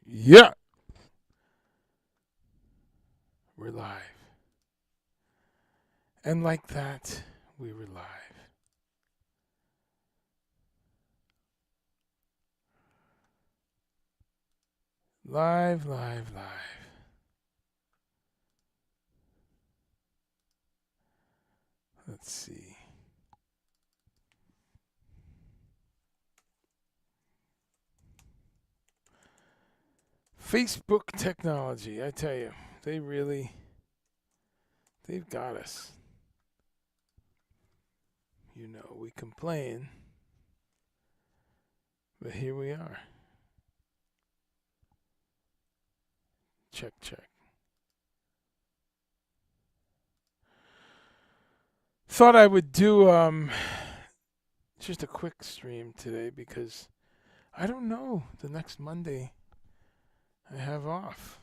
Yeah, we're live. And like that, we were live. Live, live, live. Let's see. Facebook technology, I tell you, they've got us. We complain, but here we are. Check, check. Thought I would do just a quick stream today because I don't know the next Monday I have off.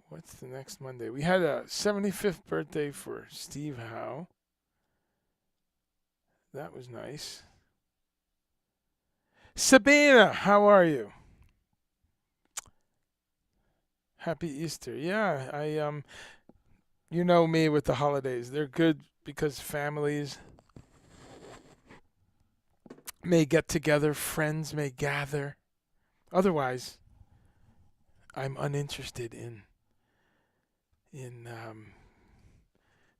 What's the next Monday? We had a 75th birthday for Steve Howe. That was nice. Sabina, how are you? Happy Easter. Yeah, I you know me with the holidays. They're good because families may get together, friends may gather. Otherwise, I'm uninterested in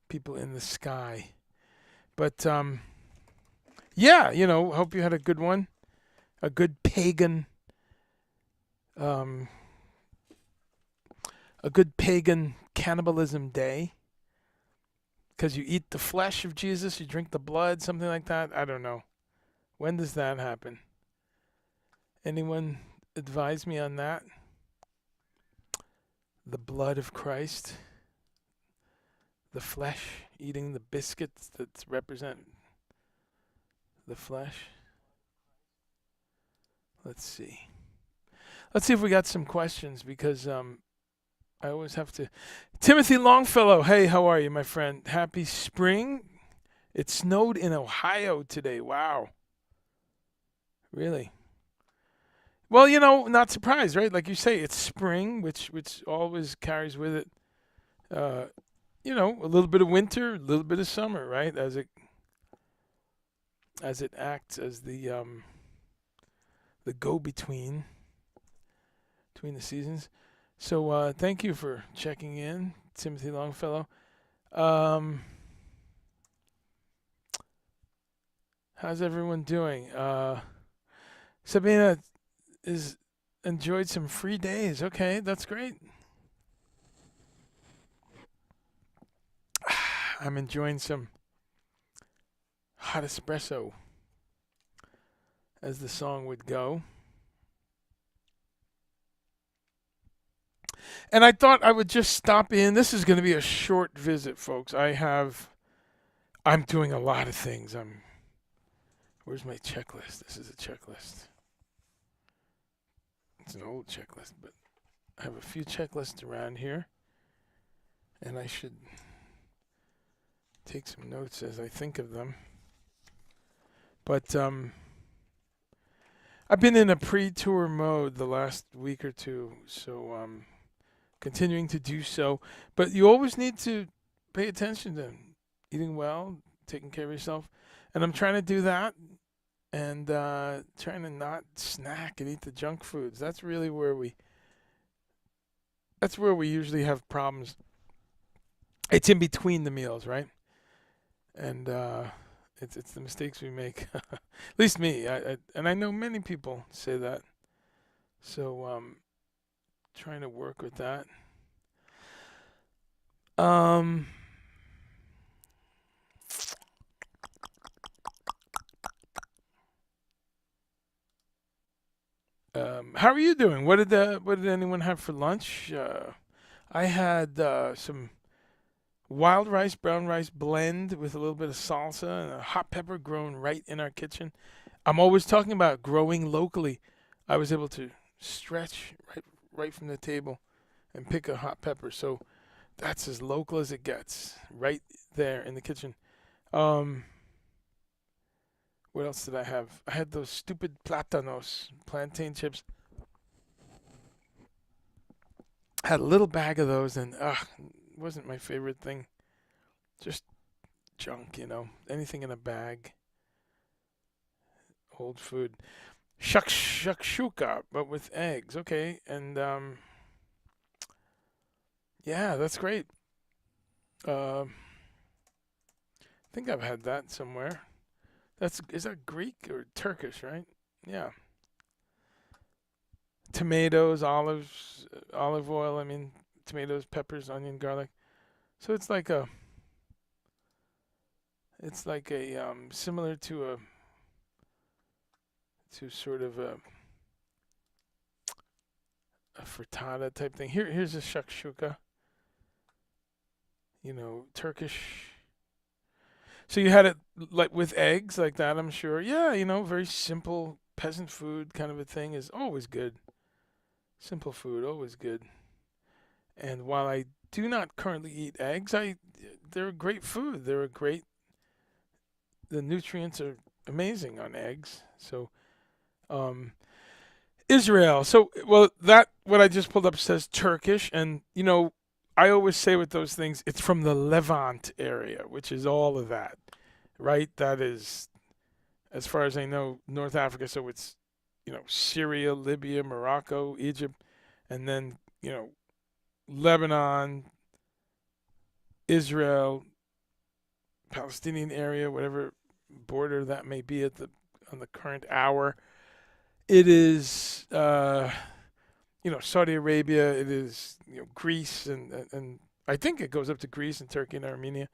people in the sky. But yeah, hope you had a good one. A good um pagan cannibalism day. Because you eat the flesh of Jesus, you drink the blood, something like that. I don't know. When does that happen? Anyone advise me on that? The blood of Christ, the flesh, eating the biscuits that represent the flesh. Let's see. Let's see if we got some questions because I always have to. Timothy Longfellow, hey, how are you, my friend? Happy spring. It snowed in Ohio today. Wow. Really? Well, not surprised, right? Like you say, it's spring, which always carries with it, uh, a little bit of winter, a little bit of summer, right? As it acts as the go between the seasons. So thank you for checking in, Timothy Longfellow. Um, how's everyone doing? Sabina is enjoyed some free days. Okay, that's great. I'm enjoying some hot espresso, as the song would go. And I thought I would just stop in. This is going to be a short visit, folks. I'm doing a lot of things. Where's my checklist? This is a checklist. It's an old checklist, but I have a few checklists around here, and I should take some notes as I think of them. But I've been in a pre-tour mode the last week or two, so continuing to do so. But you always need to pay attention to eating well, taking care of yourself, and I'm trying to do that, and trying to not snack and eat the junk foods. That's where we usually have problems. It's in between the meals, right? And it's the mistakes we make. At least me. And I know many people say that. So trying to work with that. Um, how are you doing? What did anyone have for lunch? I had some wild rice, brown rice blend with a little bit of salsa and a hot pepper grown right in our kitchen. I'm always talking about growing locally. I was able to stretch right from the table and pick a hot pepper. So that's as local as it gets, right there in the kitchen. Um, what else did I have? I had those stupid plantain chips. Had a little bag of those, and it wasn't my favorite thing. Just junk, anything in a bag, old food. Shakshuka, but with eggs. Okay, and yeah, that's great. I think I've had that somewhere. Is that Greek or Turkish, right? Yeah. Tomatoes, olives, olive oil. I mean, tomatoes, peppers, onion, garlic. So it's like a similar to sort of a frittata type thing. Here's a shakshuka. Turkish. So you had it like with eggs like that, I'm sure. Yeah, very simple peasant food kind of a thing is always good. Simple food, always good. And while I do not currently eat eggs, they're a great food. The nutrients are amazing on eggs. So, um, Israel. So, well, that what I just pulled up says Turkish, and I always say with those things, it's from the Levant area, which is all of that, right? That is, as far as I know, North Africa. So it's, Syria, Libya, Morocco, Egypt, and then, Lebanon, Israel, Palestinian area, whatever border that may be on the current hour. It is, Saudi Arabia. It is, Greece, and I think it goes up to Greece and Turkey and Armenia.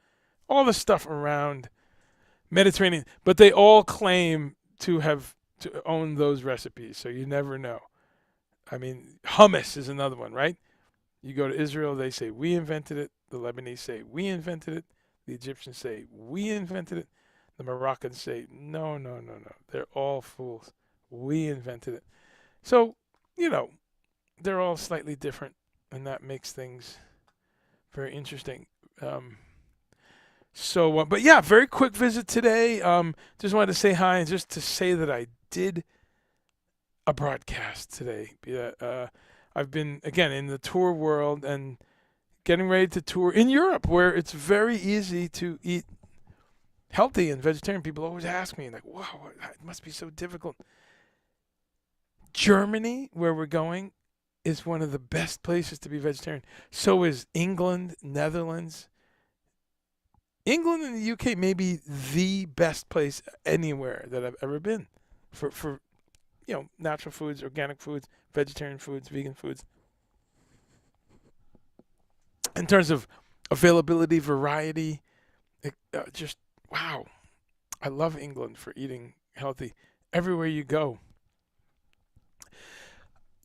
All the stuff around Mediterranean, but they all claim to own those recipes. So you never know. I mean, hummus is another one, right? You go to Israel, they say we invented it. The Lebanese say we invented it. The Egyptians say we invented it. The Moroccans say no, no, no, no. They're all fools. We invented it. So, you know, they're all slightly different, and that makes things very interesting. Um, but yeah, very quick visit today. Just wanted to say hi and just to say that I did a broadcast today. Yeah, I've been again in the tour world and getting ready to tour in Europe, where it's very easy to eat healthy and vegetarian. People always ask me, like, "Wow, it must be so difficult." Germany, where we're going, is one of the best places to be vegetarian. So is England, Netherlands. England and the UK may be the best place anywhere that I've ever been for natural foods, organic foods, vegetarian foods, vegan foods. In terms of availability, variety, just wow. I love England for eating healthy. Everywhere you go,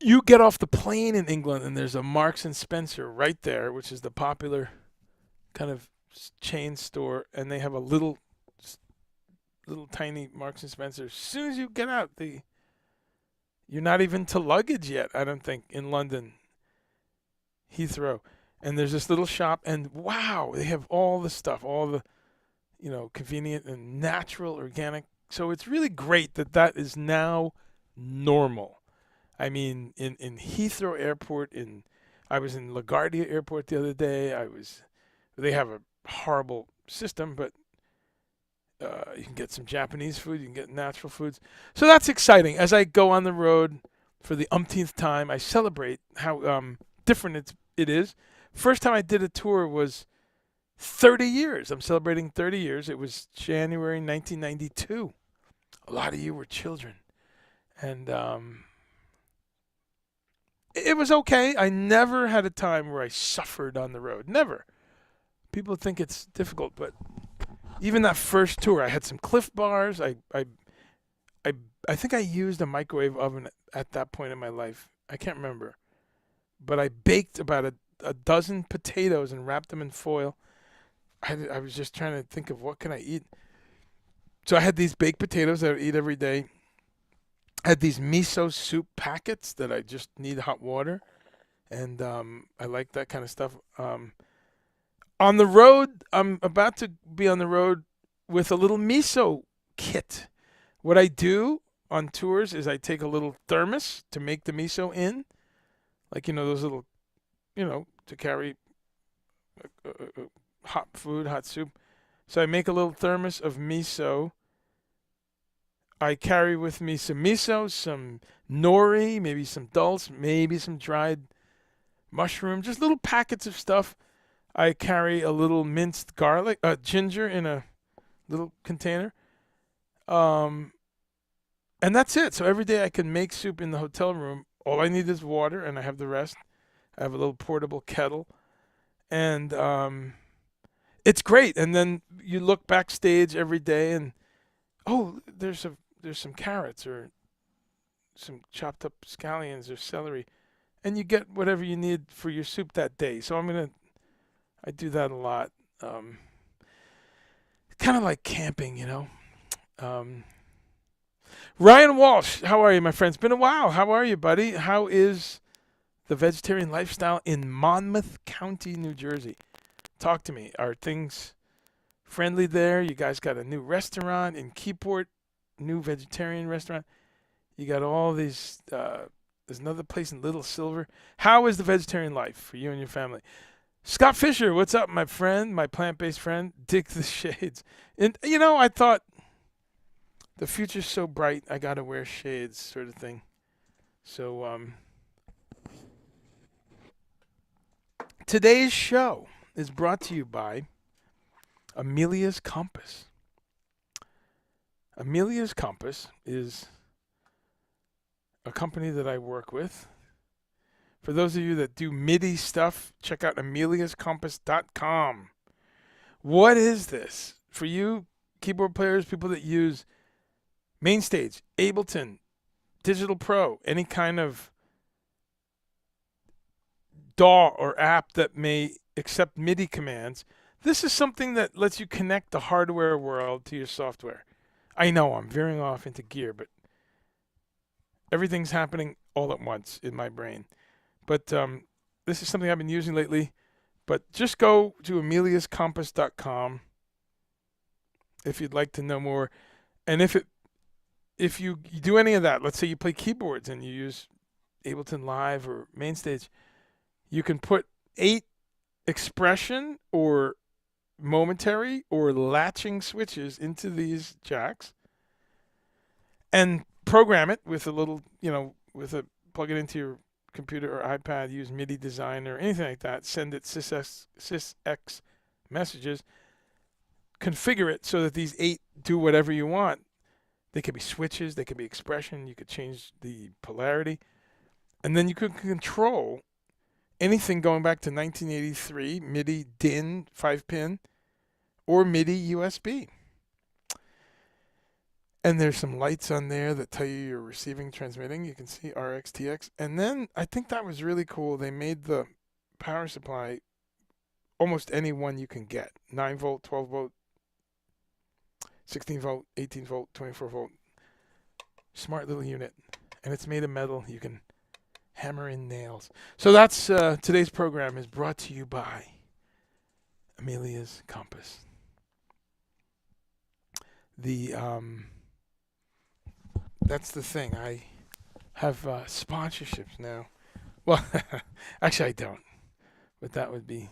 you get off the plane in England, and there's a Marks and Spencer right there, which is the popular kind of chain store, and they have a little tiny Marks and Spencer. As soon as you get out, you're not even to luggage yet. I don't think in London, Heathrow, and there's this little shop, and wow, they have all the stuff, all the convenient and natural, organic. So it's really great that is now normal. I mean, in Heathrow Airport, I was in LaGuardia Airport the other day. They have a horrible system, but you can get some Japanese food, you can get natural foods. So that's exciting. As I go on the road for the umpteenth time, I celebrate how different it is. First time I did a tour was 30 years. I'm celebrating 30 years. It was January 1992. A lot of you were children. And it was okay. I never had a time where I suffered on the road. Never. People think it's difficult, but even that first tour, I had some Cliff Bars. I I think I used a microwave oven at that point in my life. I can't remember, but I baked about a dozen potatoes and wrapped them in foil. I was just trying to think of what can I eat. So I had these baked potatoes that I would eat every day. I had these miso soup packets that I just need hot water, and I like that kind of stuff. On the road, I'm about to be on the road with a little miso kit. What I do on tours is I take a little thermos to make the miso in, like those little to carry hot food, hot soup. So I make a little thermos of miso. I carry with me some miso, some nori, maybe some dulse, maybe some dried mushroom, just little packets of stuff. I carry a little minced garlic, ginger in a little container. Um, and that's it. So every day I can make soup in the hotel room. All I need is water, and I have the rest. I have a little portable kettle, and it's great. And then you look backstage every day, and oh, there's some carrots or some chopped up scallions or celery, and you get whatever you need for your soup that day. So I do that a lot. Um, Kind of like camping, you know. Um, Ryan Walsh, how are you, my friend? It's been a while. How are you, buddy? How is the vegetarian lifestyle in Monmouth County, New Jersey? Talk to me. Are things friendly there? You guys got a new restaurant in Keyport, new vegetarian restaurant. You got all these. There's another place in Little Silver. How is the vegetarian life for you and your family? Scott Fisher, what's up, my friend, my plant-based friend? Dig the shades. And I thought the future's so bright, I gotta wear shades, sort of thing. So today's show is brought to you by Amelia's Compass. Amelia's Compass is a company that I work with. For those of you that do MIDI stuff, check out ameliascompass.com. What is this? For you keyboard players, people that use Mainstage, Ableton, Digital Pro, any kind of DAW or app that may accept MIDI commands, this is something that lets you connect the hardware world to your software. I know I'm veering off into gear, but everything's happening all at once in my brain. But this is something I've been using lately. But just go to ameliascompass.com if you'd like to know more. And if you do any of that, let's say you play keyboards and you use Ableton Live or Mainstage, you can put 8 expression or momentary or latching switches into these jacks and program it with a little, plug it into your computer or iPad, use MIDI Designer, anything like that, send it sysx messages, configure it so that these 8 do whatever you want. They could be switches, they could be expression, you could change the polarity, and then you could control anything going back to 1983, MIDI DIN 5-pin, or MIDI USB. And there's some lights on there that tell you you're receiving, transmitting. You can see RX, TX. And then I think that was really cool. They made the power supply almost any one you can get. 9 volt, 12 volt, 16 volt, 18 volt, 24 volt. Smart little unit. And it's made of metal. You can hammer in nails. So that's today's program is brought to you by Amelia's Compass. That's the thing. I have sponsorships now. Well, actually, I don't. But that would be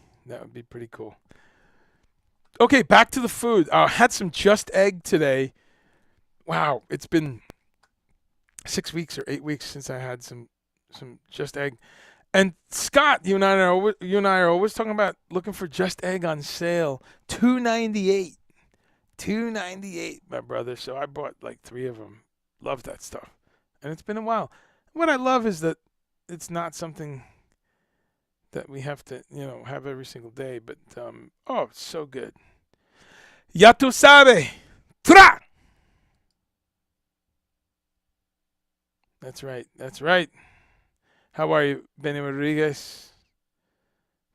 pretty cool. Okay, back to the food. I had some Just Egg today. Wow, it's been 6 weeks or 8 weeks since I had some Just Egg. And Scott, you and I are always talking about looking for Just Egg on sale. $2.98. $2.98, my brother. So I bought like 3 of them. Love that stuff. And it's been a while. What I love is that it's not something that we have to, have every single day. But, it's so good. Ya tu sabe. Tra! That's right. How are you, Benny Rodriguez?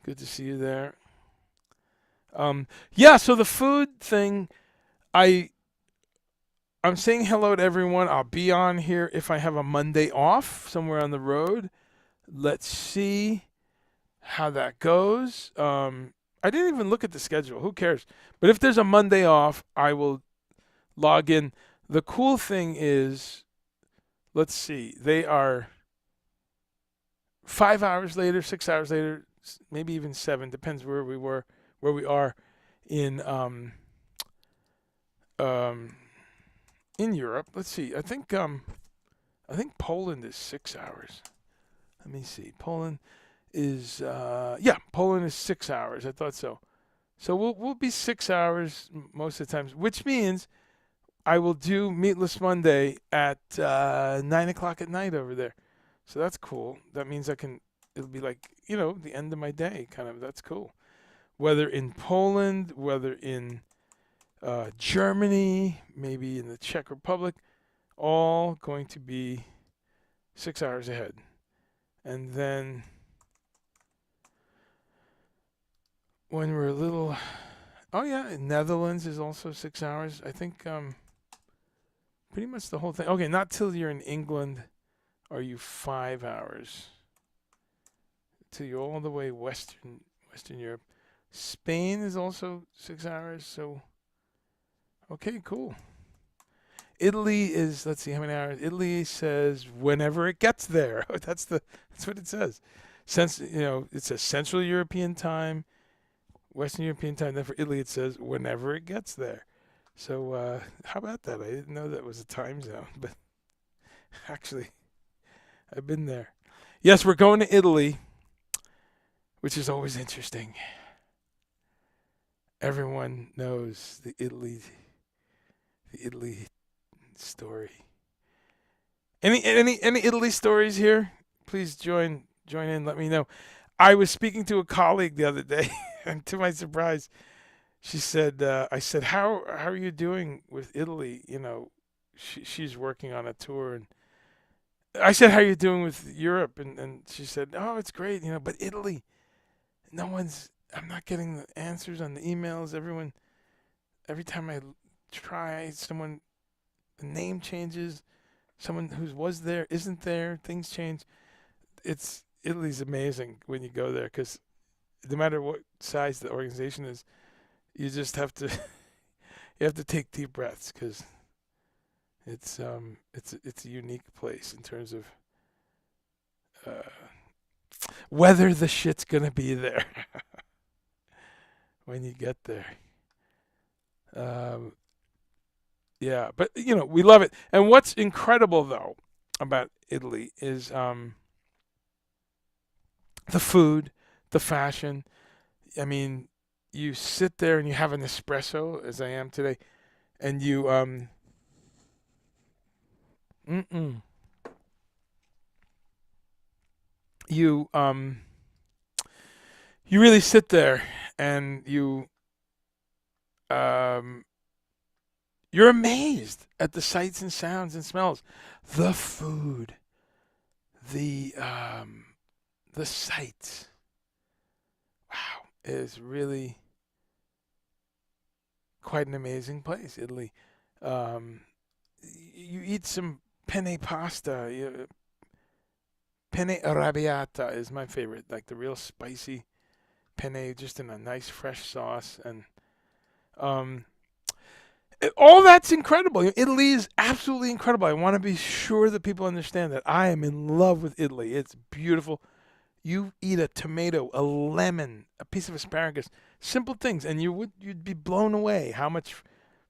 Good to see you there. So the food thing, I'm saying hello to everyone. I'll be on here if I have a Monday off somewhere on the road. Let's see how that goes. I didn't even look at the schedule. Who cares? But if there's a Monday off, I will log in. The cool thing is, let's see, they are 5 hours later, 6 hours later, maybe even 7. Depends where we are in um, in Europe. Let's see. I think Poland is 6 hours. Let me see. Poland is Poland is 6 hours. I thought so. So we'll be 6 hours most of the times, which means I will do Meatless Monday at 9 o'clock at night over there. So that's cool. That means I can. It'll be like the end of my day, kind of. That's cool. Whether in Poland, whether in Germany, maybe in the Czech Republic, all going to be 6 hours ahead. And then when we're a little, oh yeah, Netherlands is also 6 hours. I think pretty much the whole thing. Okay, not till you're in England are you 5 hours. Till you're all the way Western Europe. Spain is also 6 hours. So okay, cool. Italy is, let's see how many hours. Italy says whenever it gets there. That's what it says. Since it says Central European time, Western European time. Then for Italy it says whenever it gets there. So how about that? I didn't know that was a time zone, but actually I've been there. Yes, we're going to Italy, which is always interesting. Everyone knows the Italy story. Any Italy stories here? Please join in. Let me know. I was speaking to a colleague the other day, and to my surprise, she said, "I said, how are you doing with Italy? She's working on a tour, and I said, how are you doing with Europe? And she said, oh, it's great, but Italy, I'm not getting the answers on the emails. Every time I try, the name changes. Someone who was there isn't there. Things change. Italy's amazing when you go there because no matter what size the organization is, you just have to take deep breaths because it's a unique place in terms of whether the shit's gonna be there when you get there. Yeah, but we love it. And what's incredible though about Italy is the food, the fashion. I mean, you sit there and you have an espresso, as I am today, and you mm-mm, you you really sit there and um you're amazed at the sights and sounds and smells, the food, the sights. Wow, it is really quite an amazing place, Italy. Um, you eat some penne pasta. Penne arrabbiata is my favorite, like the real spicy penne, just in a nice fresh sauce, and um, all that's incredible. Italy is absolutely incredible. I want to be sure that people understand that I am in love with Italy. It's beautiful. You eat a tomato, a lemon, a piece of asparagus, simple things, and you'd be blown away how much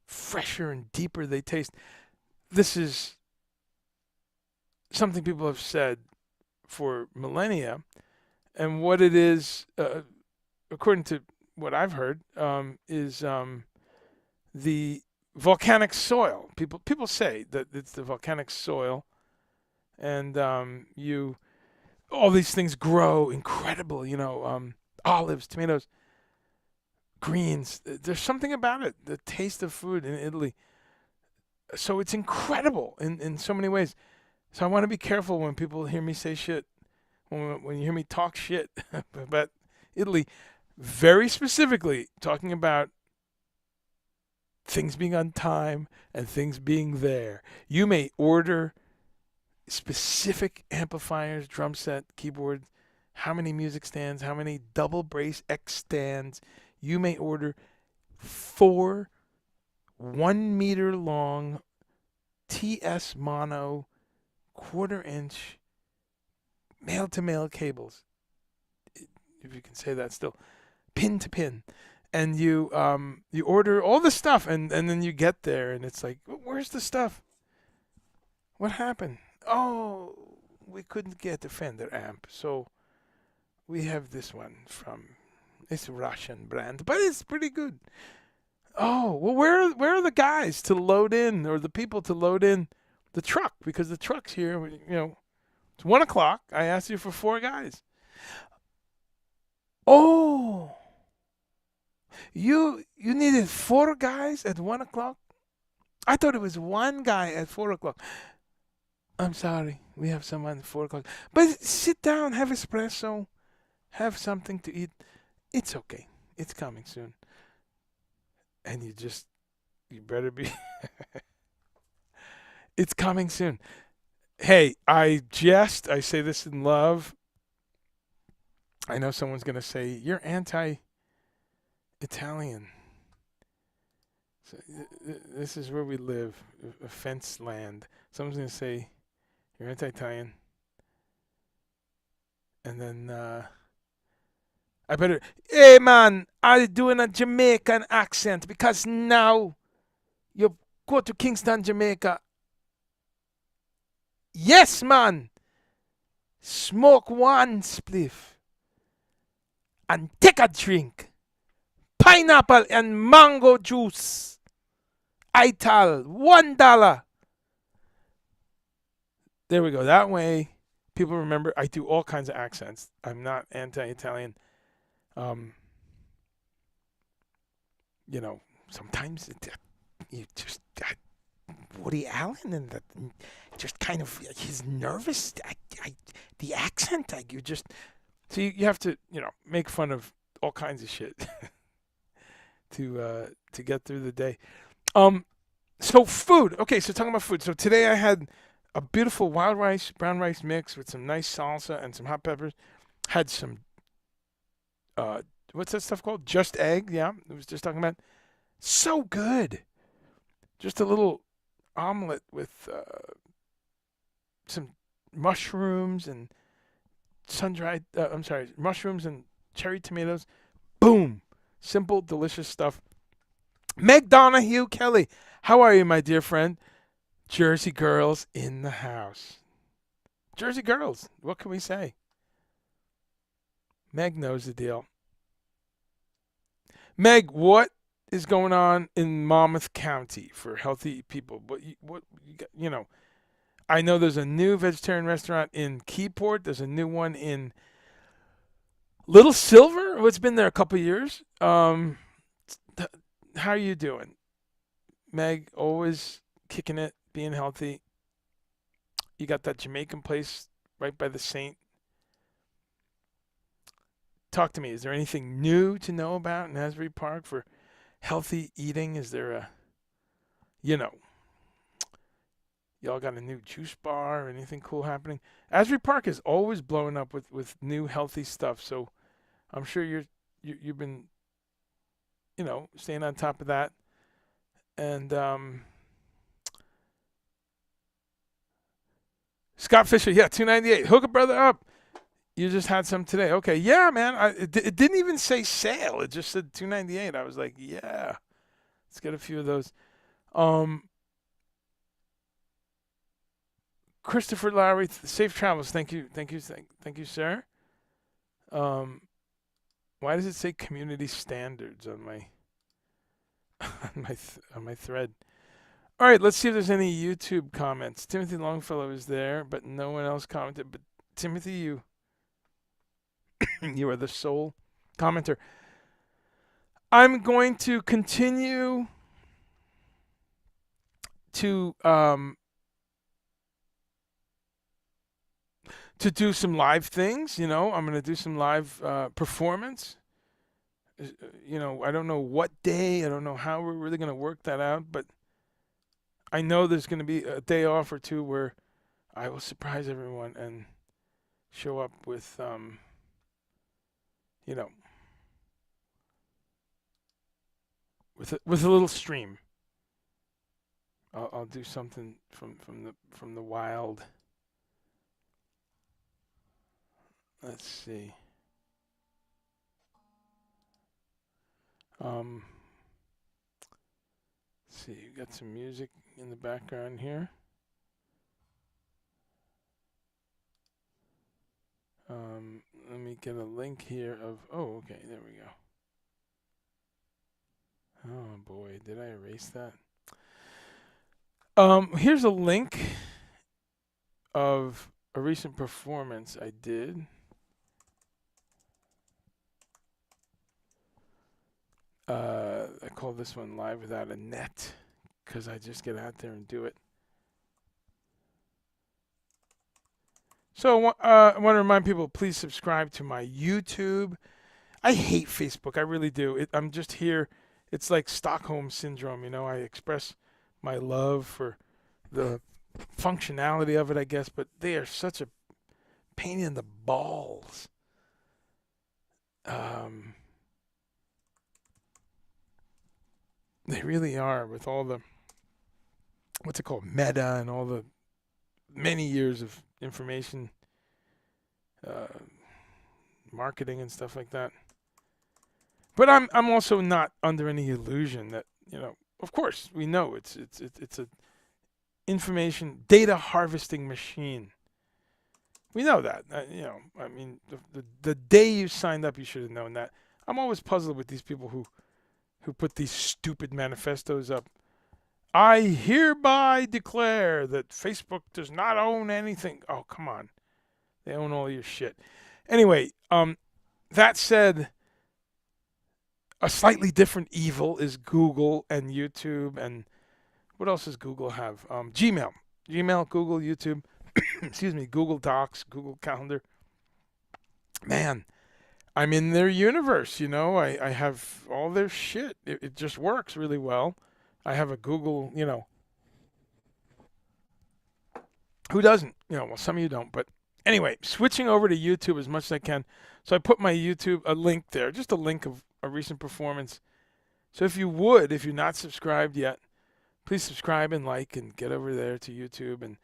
fresher and deeper they taste. This is something people have said for millennia, and what it is, according to what I've heard, is the volcanic soil. People say that it's the volcanic soil, and all these things grow incredible. Olives, tomatoes, greens. There's something about it. The taste of food in Italy. So it's incredible in so many ways. So I want to be careful when people hear me say shit. When you hear me talk shit about Italy, very specifically talking about things being on time and things being there. You may order specific amplifiers, drum set, keyboard, how many music stands, how many double brace X stands. You may order 4 1 meter long TS mono 1/4 inch male to male cables. if you can say that still, pin to pin, and you order all the stuff, and then you get there, and it's like, where's the stuff? What happened? Oh, we couldn't get the Fender amp, so we have this one from it's a Russian brand, but it's pretty good. Oh, well, where are the guys to load in, or the people to load in the truck? Because the truck's here. It's 1 o'clock. I asked you for 4 guys. Oh, you needed 4 guys at 1 o'clock. I thought it was one guy at 4 o'clock. I'm sorry, we have someone at 4 o'clock. But sit down, have espresso, have something to eat. It's okay. It's coming soon. And you better be. It's coming soon. Hey, I say this in love. I know someone's going to say, you're anti Italian. So, this is where we live, a fenced land. Someone's going to say, you're anti Italian. And then I better, hey man, I'm doing a Jamaican accent because now you go to Kingston, Jamaica. Yes, man. Smoke one spliff and take a drink. Pineapple and mango juice. Ital, $1. There we go. That way, people remember I do all kinds of accents. I'm not anti-Italian. Um, sometimes you just got Woody Allen and just kind of he's nervous. The accent, you just so you have to make fun of all kinds of shit to get through the day. So food. Okay, so talking about food. So today I had a beautiful wild rice, brown rice mix with some nice salsa and some hot peppers. Had some what's that stuff called? Just egg. Yeah, I was just talking about. So good. Just a little omelet with some mushrooms and sun-dried. Mushrooms and cherry tomatoes. Boom. Simple, delicious stuff. Meg Donahue Kelly, how are you, my dear friend? Jersey girls in the house. Jersey girls. What can we say? Meg knows the deal. Meg, what is going on in Monmouth County for healthy people? I know there's a new vegetarian restaurant in Keyport. There's a new one in Little Silver. It's been there a couple years. How are you doing, Meg? Always kicking it, being healthy. You got that Jamaican place right by the Saint. Talk to me. Is there anything new to know about in Asbury Park for healthy eating? Is there y'all got a new juice bar or anything cool happening? Asbury Park is always blowing up with new healthy stuff. So I'm sure you've been, staying on top of that. And Scott Fisher, yeah, 298. Hook a brother up. You just had some today. Okay, yeah, man. It didn't even say sale. It just said 298. I was like, yeah, let's get a few of those. Christopher Lowry, safe travels. Thank you, sir. Why does it say community standards on my on my thread? All right, let's see if there's any YouTube comments. Timothy Longfellow is there, but no one else commented. But Timothy, you you are the sole commenter. I'm going to continue to do some live things. I'm going to do some live performance. I don't know what day. I don't know how we're really going to work that out, but I know there's going to be a day off or two where I will surprise everyone and show up with, with a little stream. I'll do something from the wild. Let's see. Um, let's see, you got some music in the background here. Let me get a link here of. Oh, okay, there we go. Oh boy, did I erase that? Here's a link of a recent performance I did. I call this one Live Without a Net because I just get out there and do it. So I want to remind people, please subscribe to my YouTube. I hate Facebook. I really do. I'm just here. It's like Stockholm Syndrome. I express my love for the functionality of it, I guess, but they are such a pain in the balls. They really are, with all the, what's it called, meta, and all the many years of information uh, marketing and stuff like that. But I'm also not under any illusion that, of course we know it's a information data harvesting machine. We know that. I mean, the day you signed up, you should have known that. I'm always puzzled with these people who put these stupid manifestos up. I hereby declare that Facebook does not own anything. Oh, come on. They own all your shit. Anyway, that said, a slightly different evil is Google and YouTube, and what else does Google have? Gmail, Google, YouTube, excuse me, Google Docs, Google Calendar. Man, I'm in their universe, I have all their shit. It just works really well. I have a Google, who doesn't? Well, some of you don't, but anyway, switching over to YouTube as much as I can. So I put my YouTube, a link there, just a link of a recent performance. So if you're not subscribed yet, please subscribe and like and get over there to YouTube. And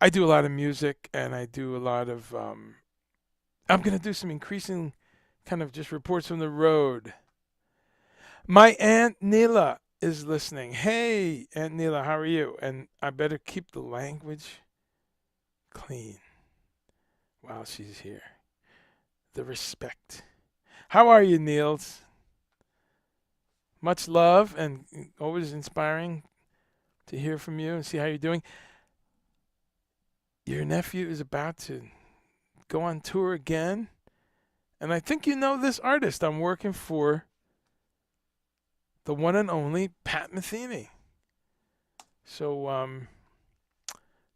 I do a lot of music, and I do a lot of, I'm going to do some increasing kind of just reports from the road. My Aunt Neela is listening. Hey, Aunt Neela, how are you? And I better keep the language clean while she's here. The respect. How are you, Niels? Much love, and always inspiring to hear from you and see how you're doing. Your nephew is about to go on tour again, and I think you know this artist I'm working for, the one and only Pat Metheny. So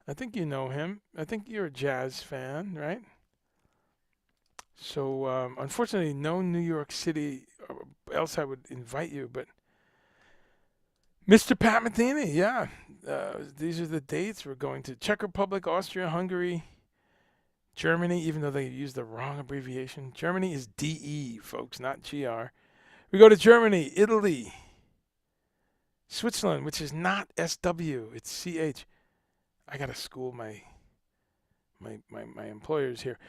I think you know him. I think you're a jazz fan, right? So unfortunately, no New York City, else I would invite you, but Mr. Pat Metheny, yeah. These are the dates. We're going to Czech Republic, Austria, Hungary, Germany, even though they use the wrong abbreviation. Germany is DE, folks, not GR. We go to Germany, Italy, Switzerland, which is not SW, it's CH. I got to school my employers here.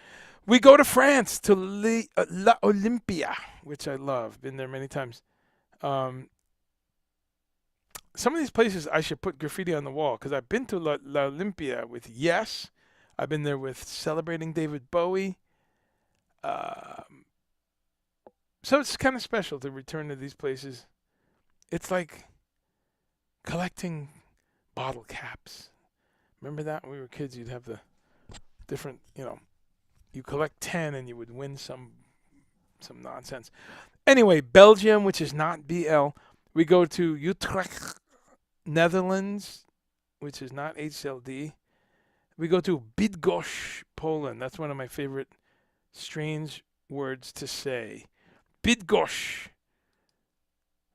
We go to France, to La Olympia, which I love. Been there many times. Some of these places I should put graffiti on the wall, because I've been to La Olympia with Yes. I've been there with Celebrating David Bowie. So it's kind of special to return to these places. It's like collecting bottle caps. Remember that when we were kids? You'd have the different, you collect 10 and you would win some nonsense. Anyway, Belgium, which is not BL. We go to Utrecht, Netherlands, which is not HLD. We go to Bydgoszcz, Poland. That's one of my favorite strange words to say. Bydgoszcz,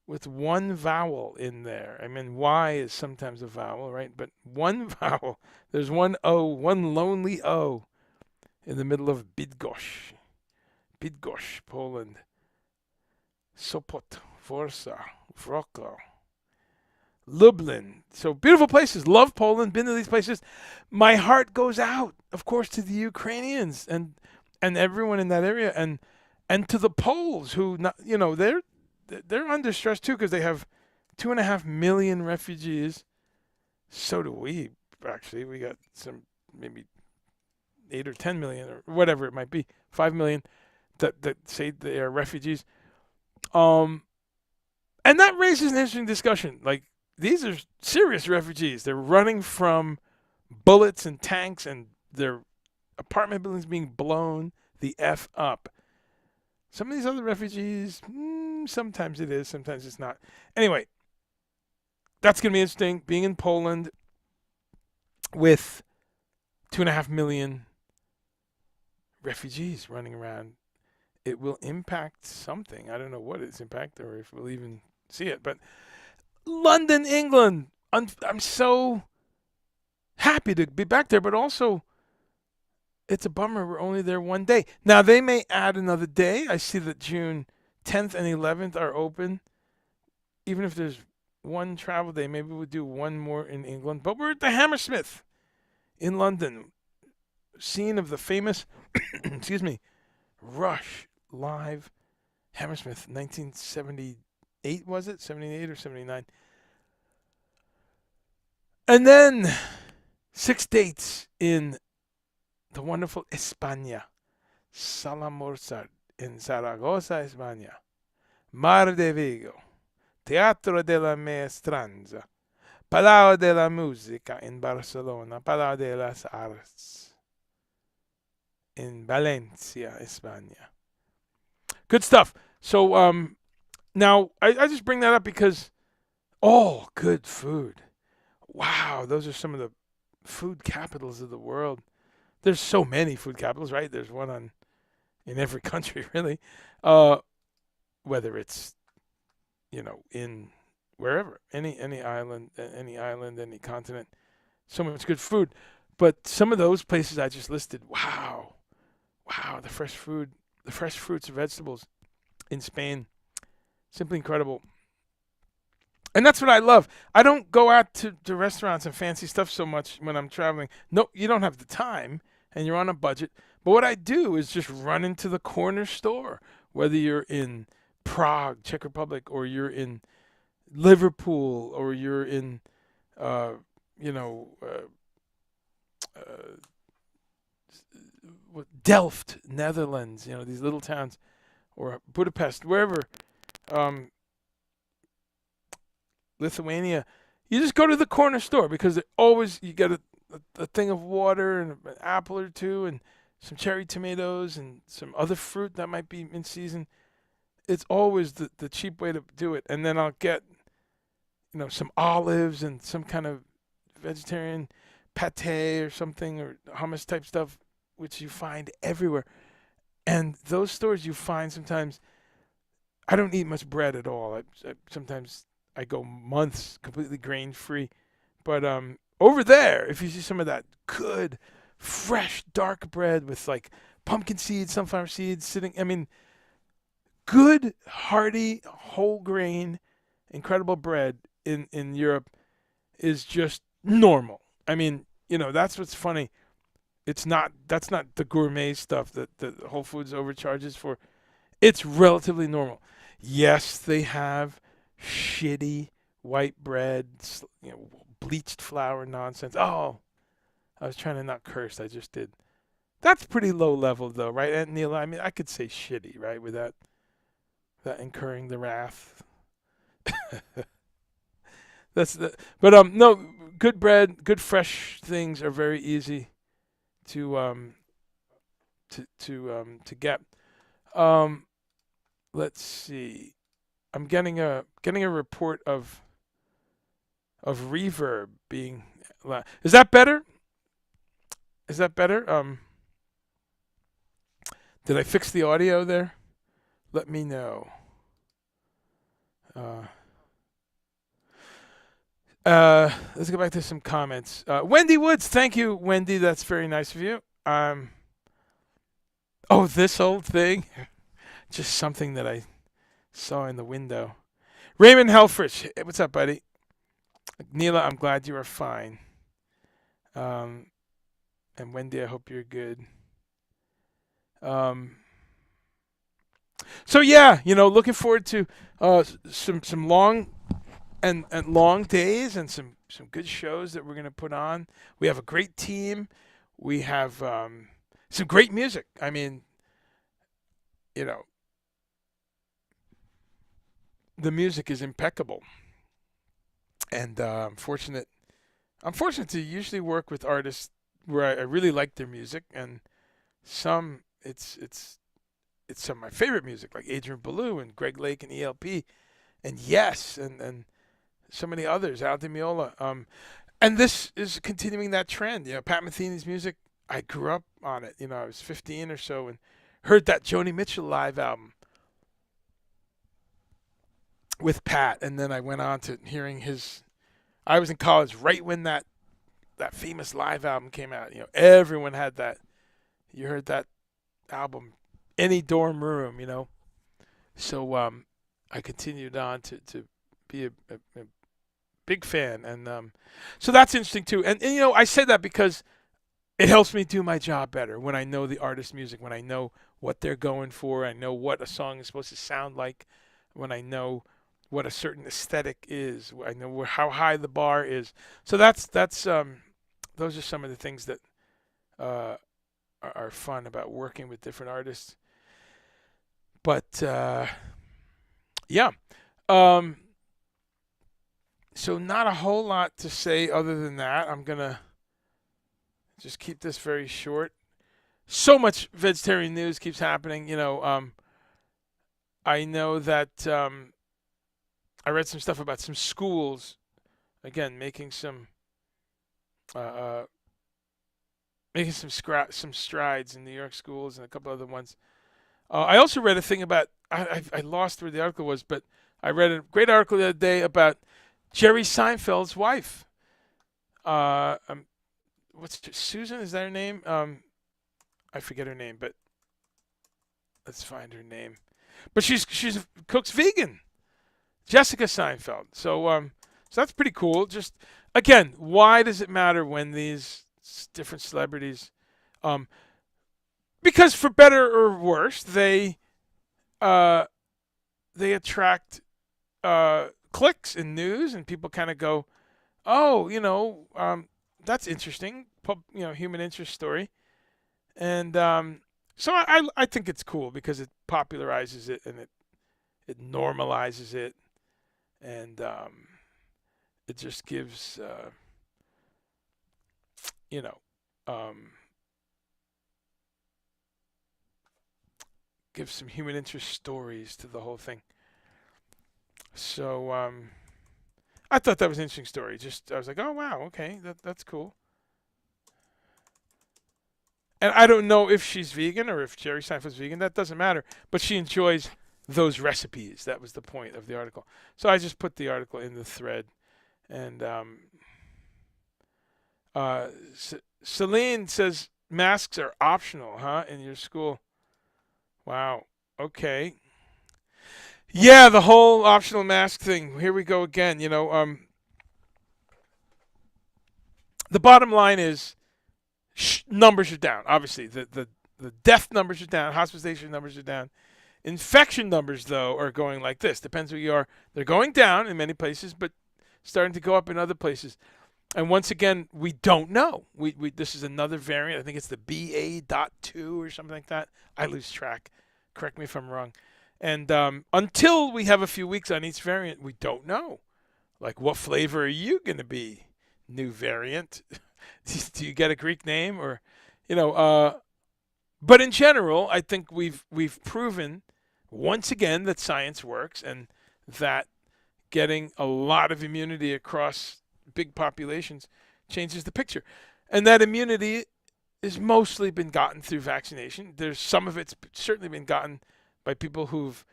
with one vowel in there. I mean, Y is sometimes a vowel, right? But one vowel. There's one O, one lonely O in the middle of Bydgoszcz. Bydgoszcz, Poland. Sopot, Warsaw, Wrocław, Lublin. So beautiful places. Love Poland. Been to these places. My heart goes out, of course, to the Ukrainians and everyone in that area, and to the Poles who, they're they're under stress too because they have 2.5 million refugees. So do we. Actually, we got some maybe 8 or 10 million or whatever it might be, 5 million that say they are refugees. Um, and that raises an interesting discussion. Like these are serious refugees. They're running from bullets and tanks, and their apartment buildings being blown the f up. Some of these other refugees, sometimes it is, sometimes it's not. Anyway, that's going to be interesting. Being in Poland with 2.5 million refugees running around, it will impact something. I don't know what its impact or if we'll even see it. But London, England, I'm so happy to be back there, but also it's a bummer we're only there one day. Now, they may add another day. I see that June 10th and 11th are open. Even if there's one travel day, maybe we'll do one more in England. But we're at the Hammersmith in London, scene of the famous, excuse me, Rush live Hammersmith, 1978, was it? 78 or 79? And then 6 dates in the wonderful España. Salamorzar in Zaragoza, España. Mar de Vigo. Teatro de la Maestranza. Palau de la Música in Barcelona. Palau de las Arts in Valencia, España. Good stuff. So now I just bring that up because all good food. Wow, those are some of the food capitals of the world. There's so many food capitals, right? There's one in every country, really. Whether it's in wherever, any island, any continent, so much good food. But some of those places I just listed, wow, the fresh food, the fresh fruits and vegetables in Spain, simply incredible. And that's what I love. I don't go out to restaurants and fancy stuff so much when I'm traveling. No, you don't have the time and you're on a budget. But what I do is just run into the corner store, whether you're in Prague, Czech Republic, or you're in Liverpool, or you're in, uh, you know, Delft, Netherlands, these little towns, or Budapest, wherever, um, Lithuania. You just go to the corner store because you get a thing of water and an apple or two and some cherry tomatoes and some other fruit that might be in season. It's always the cheap way to do it. And then I'll get, some olives and some kind of vegetarian pate or something, or hummus type stuff, which you find everywhere. And those stores you find sometimes, I don't eat much bread at all. Sometimes I go months completely grain free. But over there, if you see some of that good, fresh, dark bread with like pumpkin seeds, sunflower seeds sitting, good, hearty, whole grain, incredible bread in Europe is just normal. That's what's funny. That's not the gourmet stuff that Whole Foods overcharges for. It's relatively normal. Yes, they have shitty white bread, bleached flour nonsense. Oh, I was trying to not curse. I just did. That's pretty low level though, right, Aunt Neil? I could say shitty, right, without incurring the wrath. But no, good bread, good fresh things are very easy to get. Um, let's see. I'm getting a report of reverb being loud. Is that better? Is that better? Did I fix the audio there? Let me know. Let's go back to some comments. Wendy Woods, thank you, Wendy. That's very nice of you. This old thing, just something that I saw in the window. Raymond Helfrich, hey, what's up, buddy? Neela, I'm glad you are fine. And Wendy, I hope you're good. So yeah, looking forward to some long and long days and some good shows that we're gonna put on. We have a great team. We have some great music. I mean, you know, the music is impeccable, and I'm fortunate to usually work with artists where I really like their music, and some it's some of my favorite music, like Adrian Belew and Greg Lake and ELP, and Yes, and so many others, Al Di Meola. And this is continuing that trend. Pat Metheny's music, I grew up on it. I was 15 or so and heard that Joni Mitchell live album with Pat, and then I went on to hearing his. I was in college right when that famous live album came out. Everyone had that. You heard that album, any dorm room. So I continued on to be a big fan, and so that's interesting too. And I say that because it helps me do my job better when I know the artist's music, when I know what they're going for, I know what a song is supposed to sound like, when I know what a certain aesthetic is, I know how high the bar is. So that's those are some of the things that are fun about working with different artists. But yeah, um, so not a whole lot to say other than that. I'm gonna just keep this very short. So much vegetarian news keeps happening. I know that I read some stuff about some schools, again, uh, uh, making some strides in New York schools and a couple other ones. I also read a thing about I lost where the article was, but I read a great article the other day about Jerry Seinfeld's wife. What's Susan? Is that her name? I forget her name, but let's find her name. But she's cooks vegan, Jessica Seinfeld. So that's pretty cool. Just again, why does it matter when these different celebrities, um, because for better or worse, uh they attract clicks and news, and people kind of go, oh, that's interesting, human interest story, and so I think it's cool because it popularizes it and it normalizes it, and it just gives you know um, gives some human interest stories to the whole thing. So I thought that was an interesting story. Just I was like, oh wow, okay, that's cool. And I don't know if she's vegan or if Jerry Seinfeld's vegan. That doesn't matter. But she enjoys those recipes. That was the point of the article. So I just put the article in the thread. And uh, Celine says masks are optional, huh, in your school? Wow. Okay. Yeah, the whole optional mask thing. Here we go again. The bottom line is numbers are down. Obviously, the death numbers are down, hospitalization numbers are down. Infection numbers, though, are going like this. Depends who you are. They're going down in many places, but starting to go up in other places. And once again, we don't know. We this is another variant. I think it's the BA.2 or something like that. I lose track. Correct me if I'm wrong. And until we have a few weeks on each variant, we don't know. Like, what flavor are you going to be? New variant. Do you get a Greek name or, you know? But in general, I think we've proven once again that science works and that getting a lot of immunity across big populations changes the picture, and that immunity has mostly been gotten through vaccination. There's some of it's certainly been gotten by people who've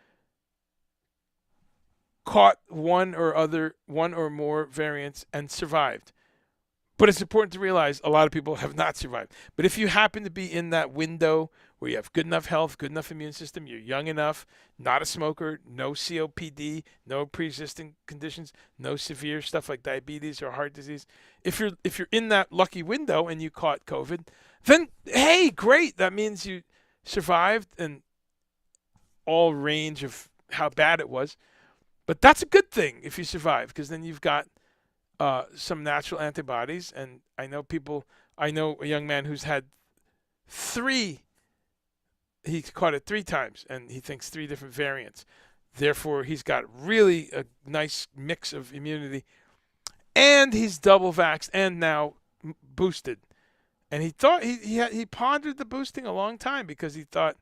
caught one or more variants and survived. But it's important to realize a lot of people have not survived. But if you happen to be in that window where you have good enough health, good enough immune system, you're young enough, not a smoker, no COPD, no pre-existing conditions, no severe stuff like diabetes or heart disease, if you're in that lucky window and you caught COVID, then hey, great. That means you survived, and all range of how bad it was. But that's a good thing if you survive, because then you've got some natural antibodies. And I know a young man who's had three, he caught it 3 times, and he thinks 3 different variants. Therefore, he's got really a nice mix of immunity, and he's double vaxxed and now boosted. And he thought he pondered the boosting a long time because he thought,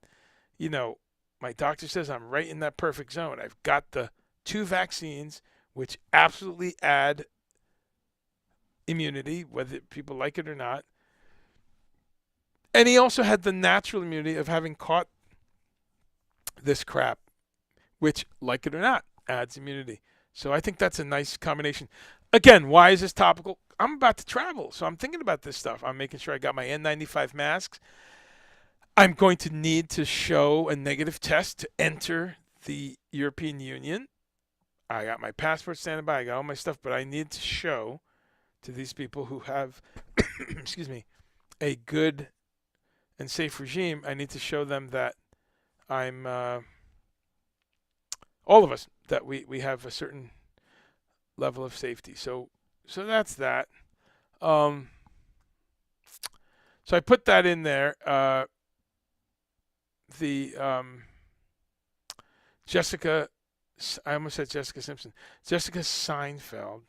my doctor says I'm right in that perfect zone. I've got the 2 vaccines, which absolutely add immunity, whether people like it or not. And he also had the natural immunity of having caught this crap, which, like it or not, adds immunity. So I think that's a nice combination. Again, why is this topical? I'm about to travel, so I'm thinking about this stuff. I'm making sure I got my N95 masks. I'm going to need to show a negative test to enter the European Union. I got my passport standing by. I got all my stuff, but I need to show to these people who have, excuse me, a good and safe regime. I need to show them that I'm, all of us, that we have a certain level of safety. So that's that. So I put that in there. The Jessica, I almost said Jessica Simpson. Jessica Seinfeld.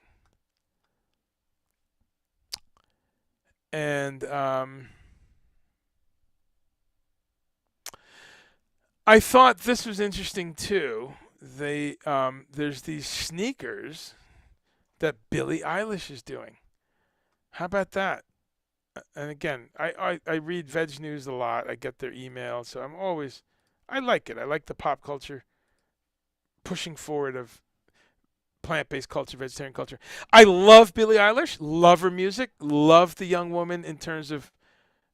And I thought this was interesting too. There's these sneakers that Billie Eilish is doing. How about that? And again, I read Veg News a lot. I get their emails, so I like it. I like the pop culture pushing forward of plant-based culture, vegetarian culture. I love Billie Eilish, love her music, love the young woman in terms of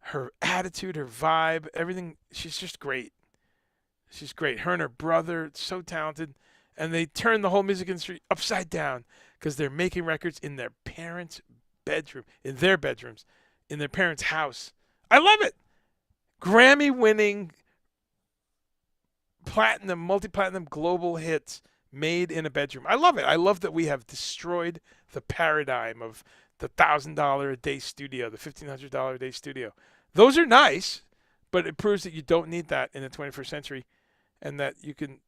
her attitude, her vibe, everything. She's just great. She's great. Her and her brother, so talented. And they turn the whole music industry upside down because they're making records in their parents' bedroom, in their bedrooms, in their parents' house. I love it. Grammy-winning, platinum, multi-platinum global hits made in a bedroom. I love it. I love that we have destroyed the paradigm of the $1,000 a day studio, the $1,500 a day studio. Those are nice, but it proves that you don't need that in the 21st century, and that you can,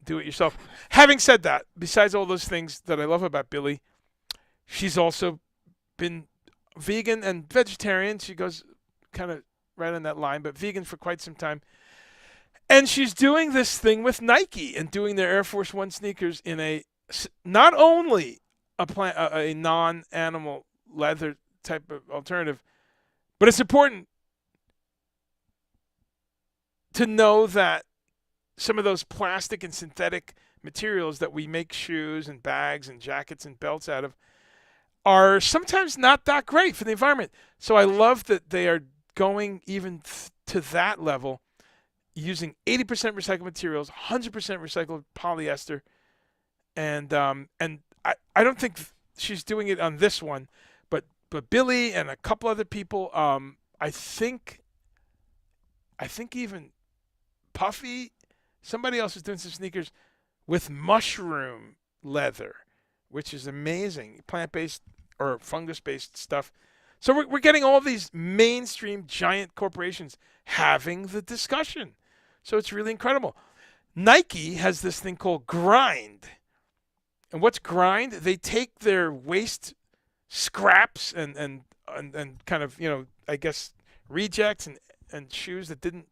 do it yourself. Having said that, besides all those things that I love about Billie, she's also been vegan and vegetarian. She goes kind of right on that line, but vegan for quite some time. And she's doing this thing with Nike and doing their Air Force One sneakers in not only a non-animal leather type of alternative, but it's important to know that some of those plastic and synthetic materials that we make shoes and bags and jackets and belts out of are sometimes not that great for the environment. So I love that they are going even to that level, using 80% recycled materials, 100% recycled polyester, and I don't think she's doing it on this one, but Billie and a couple other people, I think even Puffy, somebody else is doing some sneakers with mushroom leather, which is amazing, plant-based or fungus-based stuff. So we're getting all these mainstream giant corporations having the discussion. So it's really incredible. Nike has this thing called Grind. And what's Grind? They take their waste scraps and kind of, I guess, rejects and shoes that didn't,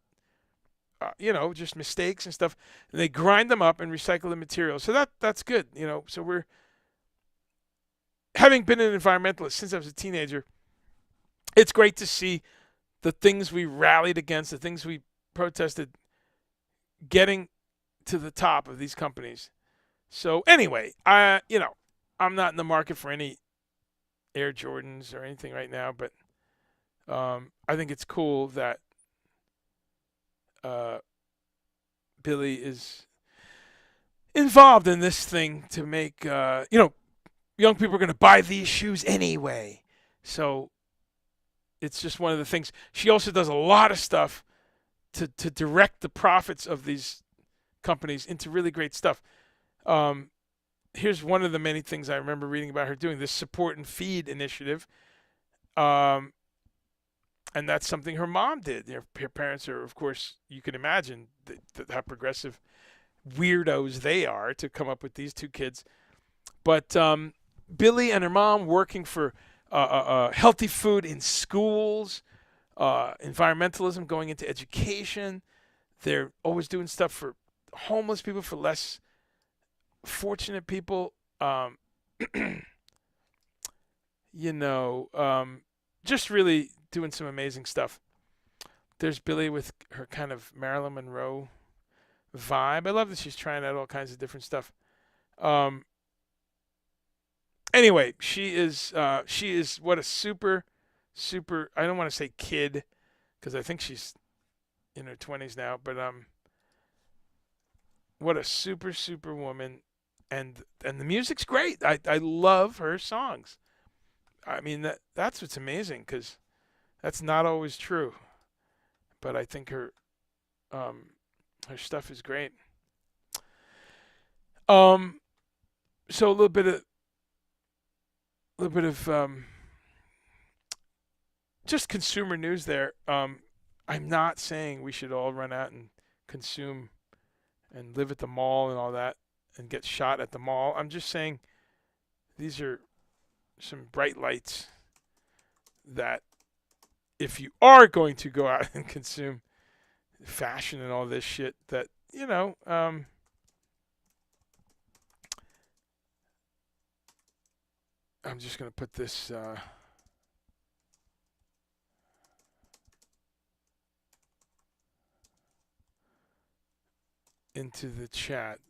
just mistakes and stuff. And they grind them up and recycle the material. So that's good, So we're, having been an environmentalist since I was a teenager, it's great to see the things we rallied against, the things we protested, getting to the top of these companies. So anyway, I'm not in the market for any Air Jordans or anything right now, but I think it's cool that Billie is involved in this thing to make, young people are going to buy these shoes anyway. So it's just one of the things. She also does a lot of stuff to direct the profits of these companies into really great stuff. Um, Here's one of the many things I remember reading about her doing, this support and feed initiative. Um, and that's something her mom did. Her parents are, of course, you can imagine how progressive weirdos they are to come up with these two kids. But Billy and her mom working for healthy food in schools, environmentalism going into education. They're always doing stuff for homeless people, for less fortunate people. You know, just really doing some amazing stuff. There's Billy with her kind of Marilyn Monroe vibe. I love that she's trying out all kinds of different stuff. Um, anyway, she is what a super. I don't want to say kid because I think she's in her 20s now, but what a super woman, and the music's great. I love her songs. I mean that's what's amazing because that's not always true, but I think um her stuff is great. Um, so a little bit of just consumer news there. I'm not saying we should all run out and consume and live at the mall and all that and get shot at the mall. I'm just saying these are some bright lights that if you are going to go out and consume fashion and all this shit, that I'm just gonna put this into the chat.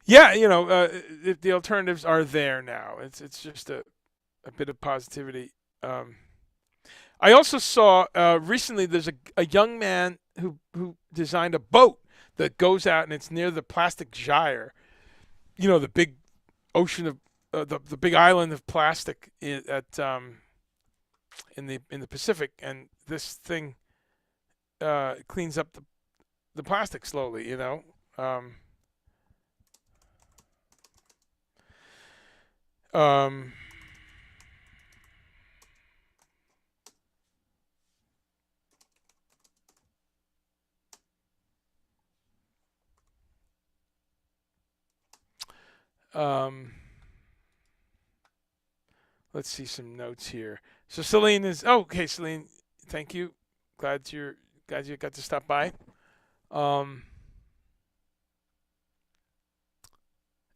Yeah, the alternatives are there now. It's just a bit of positivity. Um, I also saw recently there's a young man who designed a boat that goes out and it's near the plastic gyre. The big ocean of the big island of plastic in the Pacific, and this thing cleans up the plastic slowly. Um, um, um, let's see some notes here. So Celine is okay. Celine, thank you. Glad you got to stop by. Um,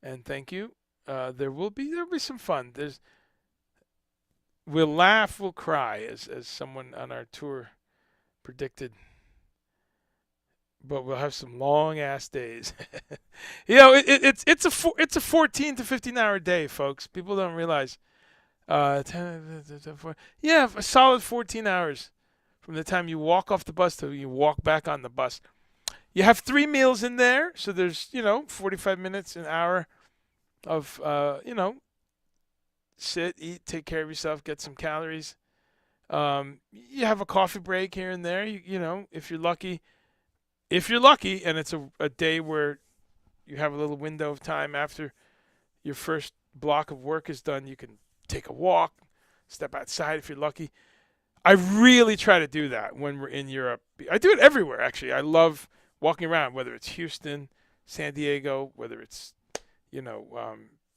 and thank you. There'll be some fun. We'll laugh, we'll cry, as someone on our tour predicted. But we'll have some long ass days. It's a 14 to 15 hour day, folks. People don't realize. 10, yeah, a solid 14 hours from the time you walk off the bus to you walk back on the bus. You have 3 meals in there, so there's 45 minutes, an hour of sit, eat, take care of yourself, get some calories. You have a coffee break here and there. If you're lucky, and it's a day where you have a little window of time after your first block of work is done, you can take a walk, step outside if you're lucky. I really try to do that when we're in Europe. I do it everywhere, actually. I love walking around, whether it's Houston, San Diego, whether it's,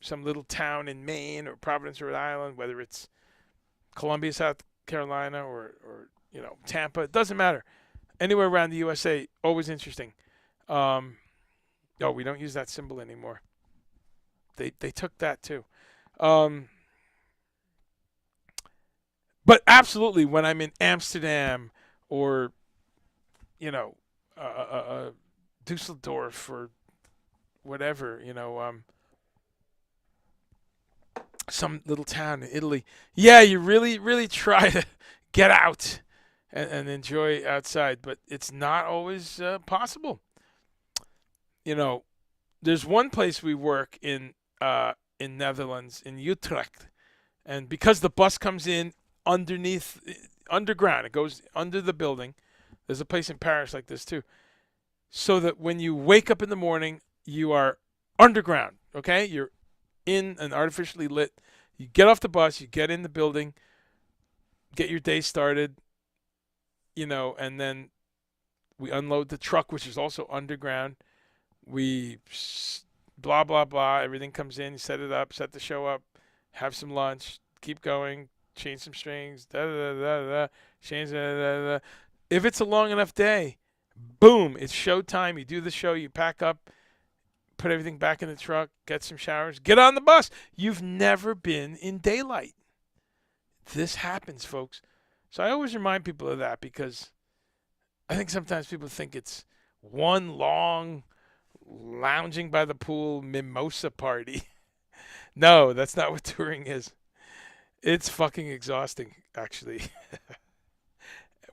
some little town in Maine or Providence, Rhode Island, whether it's Columbia, South Carolina, or Tampa. It doesn't matter. Anywhere around the USA, always interesting. Oh, we don't use that symbol anymore. They took that too. Um, but absolutely, when I'm in Amsterdam or you know Dusseldorf or whatever, some little town in Italy, yeah, you really try to get out and enjoy outside, but it's not always possible. You know, there's one place we work in Netherlands in Utrecht, and because the bus comes in underneath, underground. It goes under the building. There's a place in Paris like this too. So that when you wake up in the morning, you are underground. Okay, you're in an artificially lit. You get off the bus, you get in the building, get your day started, and then we unload the truck, which is also underground. We blah blah blah. Everything comes in. You set it up, set the show up, have some lunch, keep going, change some strings, da da da da da, change da da da. If it's a long enough day, boom, it's showtime. You do the show, you pack up, put everything back in the truck, get some showers, get on the bus. You've never been in daylight. This happens, folks. So I always remind people of that because I think sometimes people think it's one long lounging by the pool mimosa party. No, that's not what touring is. It's fucking exhausting, actually.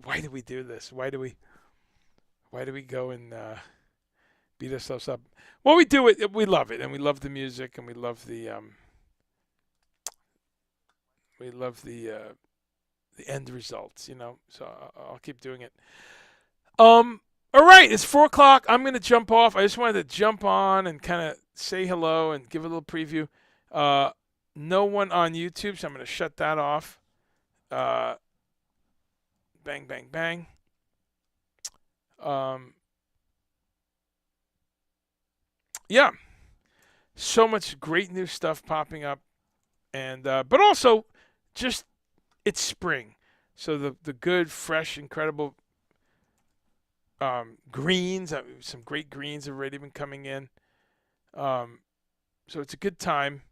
Why do we do this? Why do we go and beat ourselves up? Well, we do it. We love it, and we love the music, and we love the end results. So I'll keep doing it. All right, it's 4:00. I'm gonna jump off. I just wanted to jump on and kind of say hello and give a little preview. No one on YouTube, so I'm gonna shut that off. Bang, bang, bang. Yeah, so much great new stuff popping up, and but also just it's spring, so the good, fresh, incredible greens. Some great greens have already been coming in. So it's a good time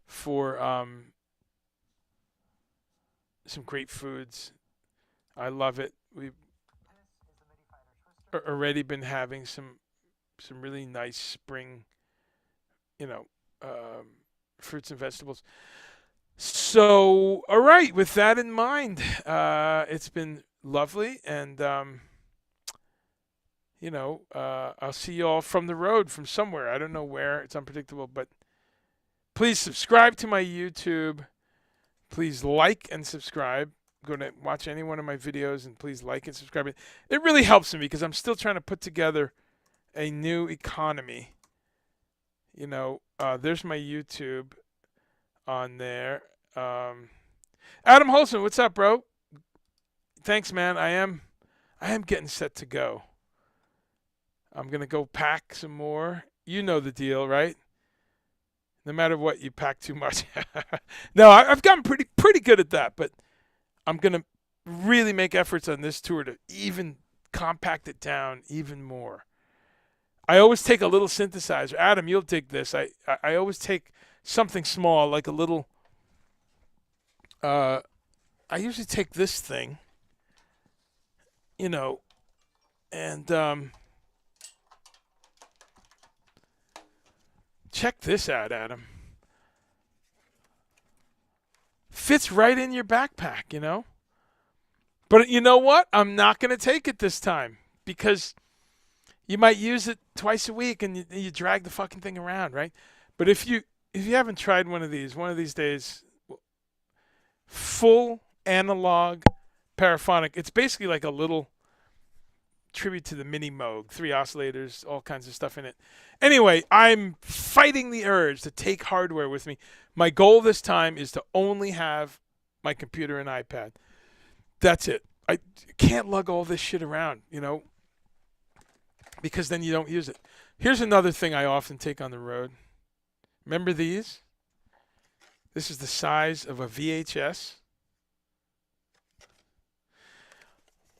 for some great foods. I love it. We've already been having some really nice spring, you know, fruits and vegetables. So, all right, with that in mind, it's been lovely, and I'll see you all from the road, from somewhere. I don't know where. It's unpredictable, but please subscribe to my YouTube. Please like and subscribe. Go to watch any one of my videos, and please like and subscribe. It really helps me because I'm still trying to put together a new economy. There's my YouTube on there. Adam Holson, what's up, bro? Thanks, man. I am getting set to go. I'm gonna go pack some more. You know the deal, right? No matter what, you pack too much. No, I've gotten pretty good at that, but I'm gonna really make efforts on this tour to even compact it down even more. I always take a little synthesizer. Adam, you'll dig this. I always take something small, like a little. I usually take this thing, and check this out, Adam. Fits right in your backpack. But you know what? I'm not going to take it this time because you might use it twice a week and you drag the fucking thing around, right? But if you haven't tried one of these days, full analog paraphonic, it's basically like a little tribute to the Mini Moog, 3 oscillators, all kinds of stuff in it. Anyway, I'm fighting the urge to take hardware with me. My goal this time is to only have my computer and iPad. That's it. I can't lug all this shit around, because then you don't use it. Here's another thing I often take on the road. Remember these? This is the size of a VHS.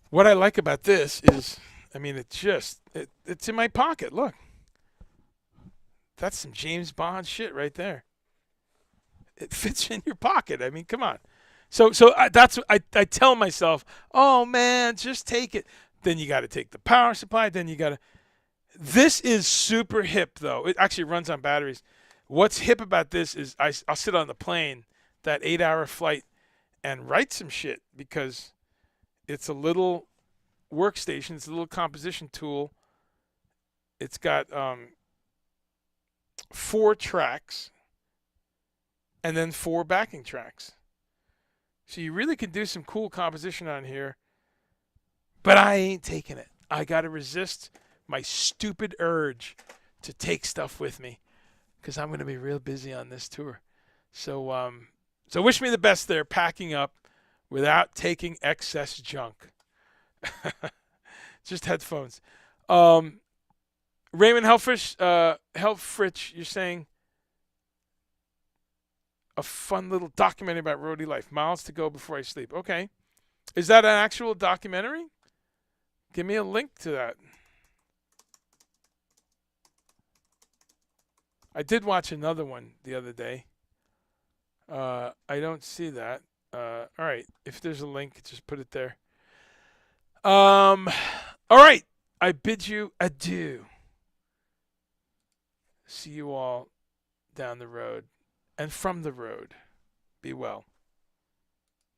What I like about this is, it's in my pocket. Look. That's some James Bond shit right there. It fits in your pocket. I mean, come on. So that's what I tell myself, oh man, just take it. Then you got to take the power supply. Then you got to. This is super hip though. It actually runs on batteries. What's hip about this is I'll sit on the plane, that 8-hour flight, and write some shit because it's a little workstation. It's a little composition tool. It's got 4 tracks and then 4 backing tracks. So you really can do some cool composition on here, but I ain't taking it. I got to resist my stupid urge to take stuff with me because I'm going to be real busy on this tour. So wish me the best there, packing up without taking excess junk. Just headphones. Um, Raymond Helfrich, you're saying a fun little documentary about roadie life. Miles to go before I sleep. Okay. Is that an actual documentary? Give me a link to that. I did watch another one the other day. I don't see that. All right. If there's a link, just put it there. All right. I bid you adieu. See you all down the road and from the road. Be well.